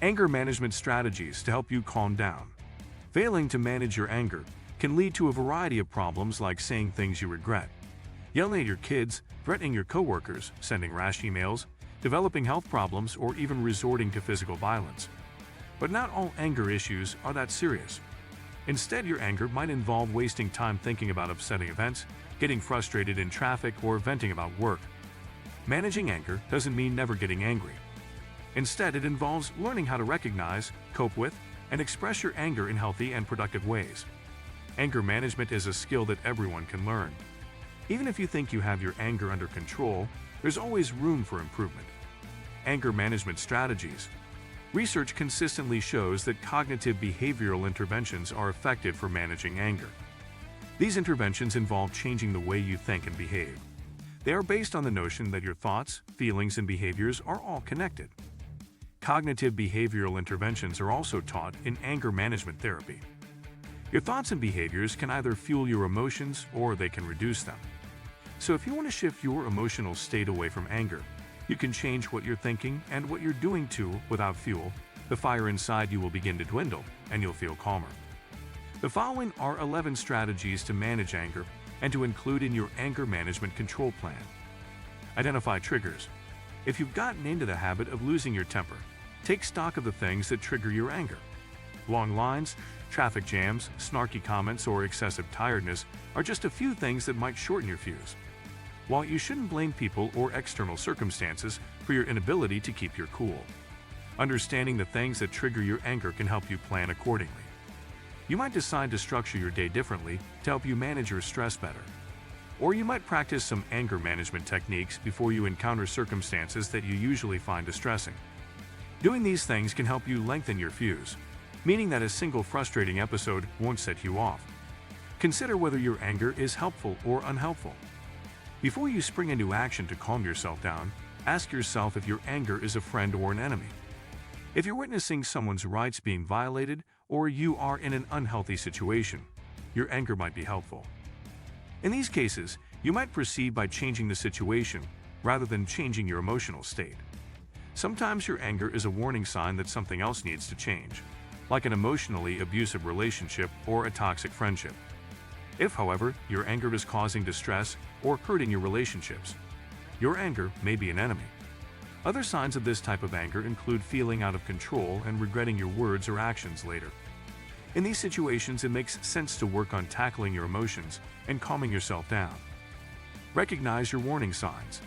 Anger management strategies to help you calm down. Failing to manage your anger can lead to a variety of problems like saying things you regret, yelling at your kids, threatening your coworkers, sending rash emails, developing health problems, or even resorting to physical violence. But not all anger issues are that serious. Instead, your anger might involve wasting time thinking about upsetting events, getting frustrated in traffic, or venting about work. Managing anger doesn't mean never getting angry. Instead, it involves learning how to recognize, cope with, and express your anger in healthy and productive ways. Anger management is a skill that everyone can learn. Even if you think you have your anger under control, there's always room for improvement. Anger management strategies. Research consistently shows that cognitive behavioral interventions are effective for managing anger. These interventions involve changing the way you think and behave. They are based on the notion that your thoughts, feelings, and behaviors are all connected. Cognitive behavioral interventions are also taught in anger management therapy. Your thoughts and behaviors can either fuel your emotions or they can reduce them. So if you want to shift your emotional state away from anger, you can change what you're thinking and what you're doing to. Without fuel, the fire inside you will begin to dwindle and you'll feel calmer. The following are 11 strategies to manage anger and to include in your anger management control plan. Identify triggers. If you've gotten into the habit of losing your temper, take stock of the things that trigger your anger. Long lines, traffic jams, snarky comments, or excessive tiredness are just a few things that might shorten your fuse. While you shouldn't blame people or external circumstances for your inability to keep your cool, understanding the things that trigger your anger can help you plan accordingly. You might decide to structure your day differently to help you manage your stress better. Or you might practice some anger management techniques before you encounter circumstances that you usually find distressing. Doing these things can help you lengthen your fuse, meaning that a single frustrating episode won't set you off. Consider whether your anger is helpful or unhelpful. Before you spring into action to calm yourself down, ask yourself if your anger is a friend or an enemy. If you're witnessing someone's rights being violated or you are in an unhealthy situation, your anger might be helpful. In these cases, you might proceed by changing the situation rather than changing your emotional state. Sometimes your anger is a warning sign that something else needs to change, like an emotionally abusive relationship or a toxic friendship. If, however, your anger is causing distress or hurting your relationships, your anger may be an enemy. Other signs of this type of anger include feeling out of control and regretting your words or actions later. In these situations, it makes sense to work on tackling your emotions and calming yourself down. Recognize your warning signs.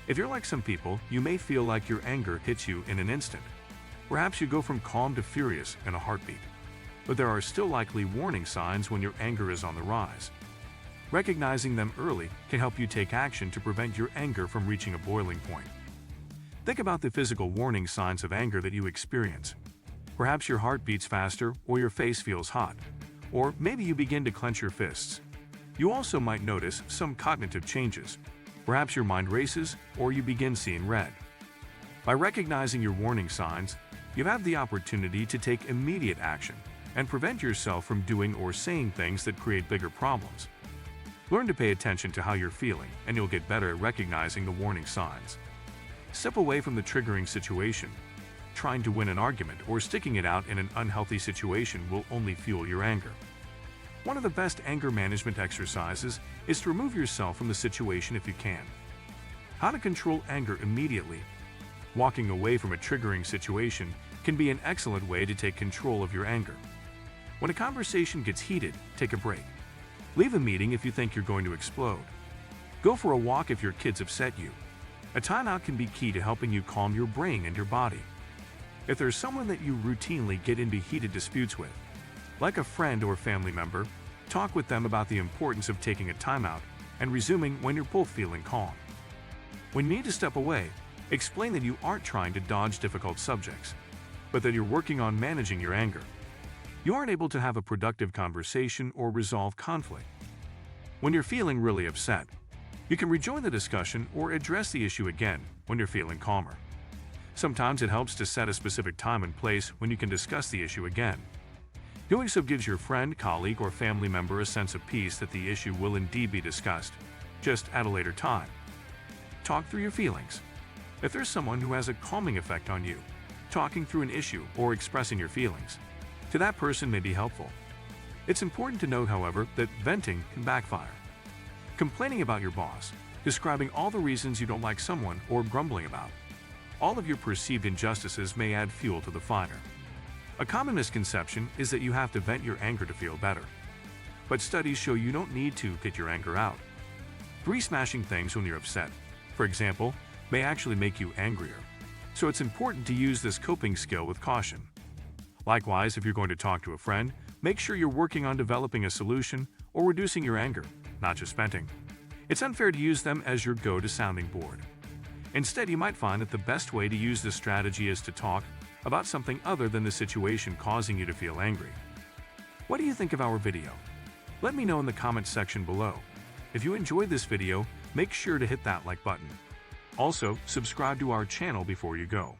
If you're like some people, you may feel like your anger hits you in an instant. Perhaps you go from calm to furious in a heartbeat. But there are still likely warning signs when your anger is on the rise. Recognizing them early can help you take action to prevent your anger from reaching a boiling point. Think about the physical warning signs of anger that you experience. Perhaps your heart beats faster or your face feels hot, or maybe you begin to clench your fists. You also might notice some cognitive changes. Perhaps your mind races or you begin seeing red. By recognizing your warning signs, you have the opportunity to take immediate action and prevent yourself from doing or saying things that create bigger problems. Learn to pay attention to how you're feeling, and you'll get better at recognizing the warning signs. Step away from the triggering situation. Trying to win an argument or sticking it out in an unhealthy situation will only fuel your anger. One of the best anger management exercises is to remove yourself from the situation if you can. How to control anger immediately. Walking away from a triggering situation can be an excellent way to take control of your anger. When a conversation gets heated, take a break. Leave a meeting if you think you're going to explode. Go for a walk if your kids upset you. A timeout can be key to helping you calm your brain and your body. If there's someone that you routinely get into heated disputes with, like a friend or family member, talk with them about the importance of taking a timeout and resuming when you're both feeling calm. When you need to step away, explain that you aren't trying to dodge difficult subjects, but that you're working on managing your anger. You aren't able to have a productive conversation or resolve conflict. When you're feeling really upset, you can rejoin the discussion or address the issue again when you're feeling calmer. Sometimes it helps to set a specific time and place when you can discuss the issue again. Doing so gives your friend, colleague, or family member a sense of peace that the issue will indeed be discussed, just at a later time. Talk through your feelings. If there's someone who has a calming effect on you, talking through an issue or expressing your feelings to that person may be helpful. It's important to note, however, that venting can backfire. Complaining about your boss, describing all the reasons you don't like someone, or grumbling about all of your perceived injustices may add fuel to the fire. A common misconception is that you have to vent your anger to feel better. But studies show you don't need to get your anger out. Smashing things when you're upset, for example, may actually make you angrier. So it's important to use this coping skill with caution. Likewise, if you're going to talk to a friend, make sure you're working on developing a solution or reducing your anger, not just venting. It's unfair to use them as your go-to sounding board. Instead, you might find that the best way to use this strategy is to talk about something other than the situation causing you to feel angry. What do you think of our video? Let me know in the comments section below. If you enjoyed this video, make sure to hit that like button. Also, subscribe to our channel before you go.